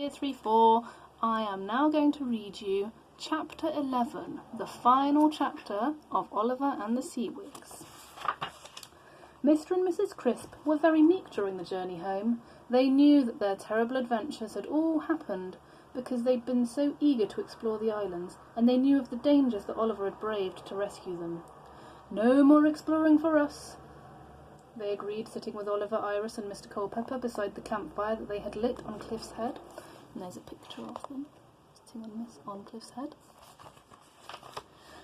Year 3-4. I am now going to read you Chapter 11, the final chapter of Oliver and the Seawigs. Mr. and Mrs. Crisp were very meek during the journey home. They knew that their terrible adventures had all happened because they'd been so eager to explore the islands, and they knew of the dangers that Oliver had braved to rescue them. "No more exploring for us," they agreed, sitting with Oliver, Iris and Mr. Culpepper beside the campfire that they had lit on Cliff's Head. And there's a picture of them sitting on Cliff's Head.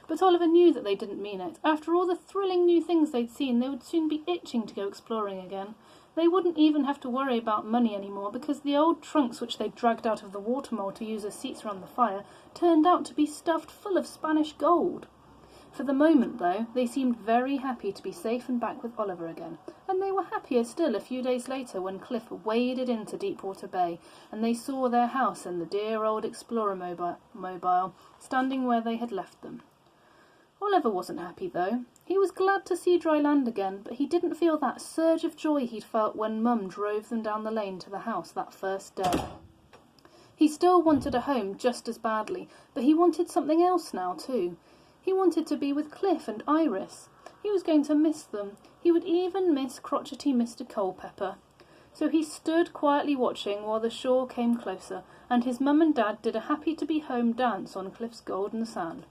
But Oliver knew that they didn't mean it. After all the thrilling new things they'd seen, they would soon be itching to go exploring again. They wouldn't even have to worry about money anymore, because the old trunks which they'd dragged out of the watermole to use as seats around the fire turned out to be stuffed full of Spanish gold. For the moment, though, they seemed very happy to be safe and back with Oliver again, and they were happier still a few days later when Cliff waded into Deepwater Bay, and they saw their house and the dear old Explorer mobile standing where they had left them. Oliver wasn't happy, though. He was glad to see dry land again, but he didn't feel that surge of joy he'd felt when Mum drove them down the lane to the house that first day. He still wanted a home just as badly, but he wanted something else now, too. He wanted to be with Cliff and Iris. He was going to miss them. He would even miss crotchety Mr. Culpepper. So he stood quietly watching while the shore came closer, and his mum and dad did a happy-to-be-home dance on Cliff's golden sand.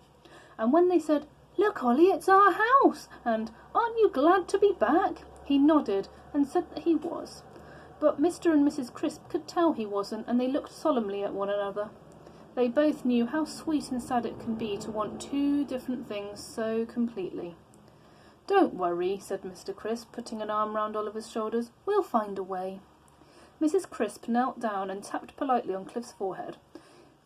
And when they said, "Look, Ollie, it's our house," and "Aren't you glad to be back?" he nodded and said that he was. But Mr. and Mrs. Crisp could tell he wasn't, and they looked solemnly at one another. They both knew how sweet and sad it can be to want two different things so completely. "Don't worry," said Mr. Crisp, putting an arm round Oliver's shoulders. "We'll find a way." Mrs. Crisp knelt down and tapped politely on Cliff's forehead.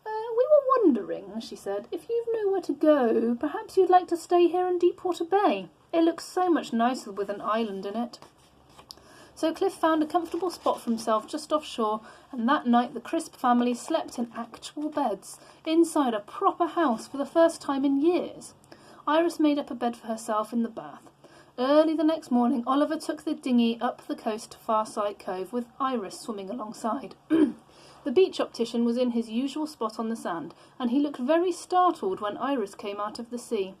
"We were wondering," she said, "if you've nowhere to go, perhaps you'd like to stay here in Deepwater Bay. It looks so much nicer with an island in it." So Cliff found a comfortable spot for himself just offshore, and that night the Crisp family slept in actual beds, inside a proper house for the first time in years. Iris made up a bed for herself in the bath. Early the next morning, Oliver took the dinghy up the coast to Farsight Cove, with Iris swimming alongside. The beach optician was in his usual spot on the sand, and he looked very startled when Iris came out of the sea.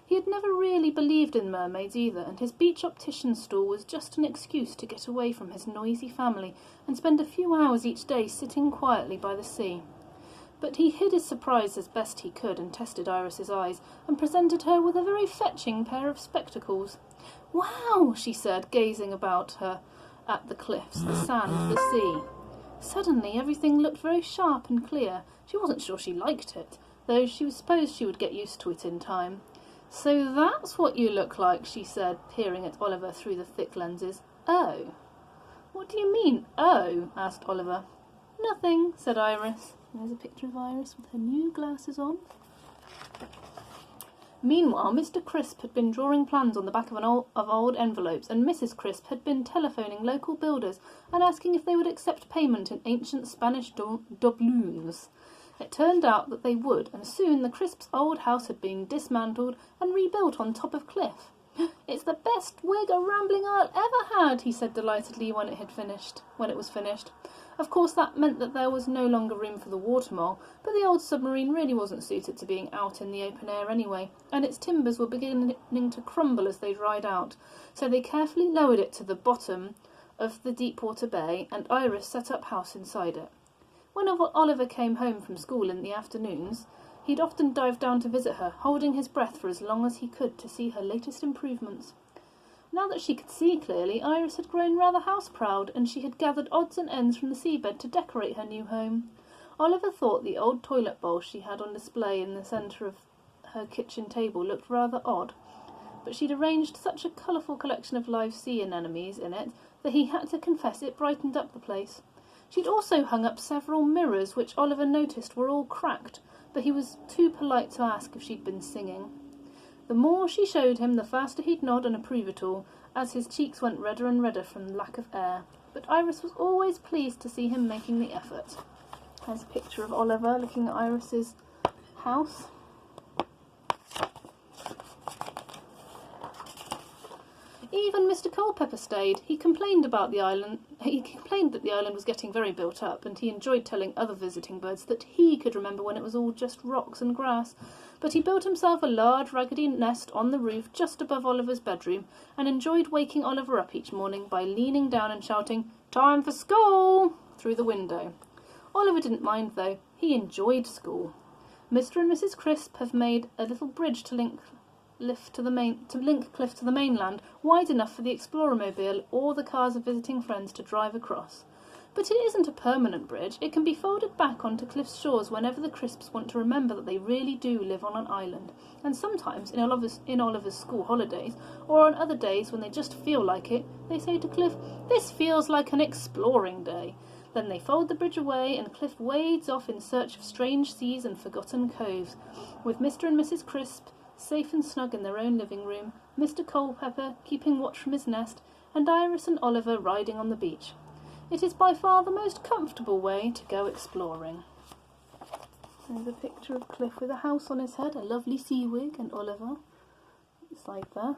He had never really believed in mermaids either, and his beach optician's stall was just an excuse to get away from his noisy family and spend a few hours each day sitting quietly by the sea. But he hid his surprise as best he could and tested Iris's eyes, and presented her with a very fetching pair of spectacles. "Wow!" she said, gazing about her at the cliffs, the sand, the sea. Suddenly everything looked very sharp and clear. She wasn't sure she liked it, though she supposed she would get used to it in time. "So that's what you look like," she said, peering at Oliver through the thick lenses. "Oh." "What do you mean, oh?" asked Oliver. "Nothing," said Iris. There's a picture of Iris with her new glasses on. Meanwhile, Mr. Crisp had been drawing plans on the back of old envelopes, and Mrs. Crisp had been telephoning local builders and asking if they would accept payment in ancient Spanish doubloons. It turned out that they would, and soon the Crisps' old house had been dismantled and rebuilt on top of Cliff. "It's the best wig a rambling I'll ever had," he said delightedly when it was finished. Of course, that meant that there was no longer room for the watermole, but the old submarine really wasn't suited to being out in the open air anyway, and its timbers were beginning to crumble as they dried out, so they carefully lowered it to the bottom of the Deepwater Bay, and Iris set up house inside it. When Oliver came home from school in the afternoons, he'd often dive down to visit her, holding his breath for as long as he could to see her latest improvements. Now that she could see clearly, Iris had grown rather house-proud, and she had gathered odds and ends from the seabed to decorate her new home. Oliver thought the old toilet bowl she had on display in the centre of her kitchen table looked rather odd, but she'd arranged such a colourful collection of live sea anemones in it that he had to confess it brightened up the place. She'd also hung up several mirrors, which Oliver noticed were all cracked, but he was too polite to ask if she'd been singing. The more she showed him, the faster he'd nod and approve it all, as his cheeks went redder and redder from lack of air. But Iris was always pleased to see him making the effort. There's a picture of Oliver looking at Iris's house. Even Mr. Culpepper stayed. He complained about the island. He complained that the island was getting very built up, and he enjoyed telling other visiting birds that he could remember when it was all just rocks and grass. But he built himself a large raggedy nest on the roof just above Oliver's bedroom, and enjoyed waking Oliver up each morning by leaning down and shouting, "Time for school!" through the window. Oliver didn't mind, though. He enjoyed school. Mr. and Mrs. Crisp have made a little bridge to link Cliff to the mainland, wide enough for the Explorermobile or the cars of visiting friends to drive across. But it isn't a permanent bridge. It can be folded back onto Cliff's shores whenever the Crisps want to remember that they really do live on an island, and sometimes in Oliver's school holidays, or on other days when they just feel like it, they say to Cliff, "This feels like an exploring day." Then they fold the bridge away, and Cliff wades off in search of strange seas and forgotten coves, with Mr. and Mrs. Crisp safe and snug in their own living room, Mr. Culpepper keeping watch from his nest, and Iris and Oliver riding on the beach. It is by far the most comfortable way to go exploring. There's a picture of Cliff with a house on his head, a lovely Seawig, and Oliver beside there.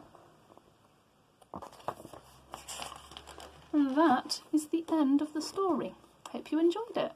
And that is the end of the story. Hope you enjoyed it.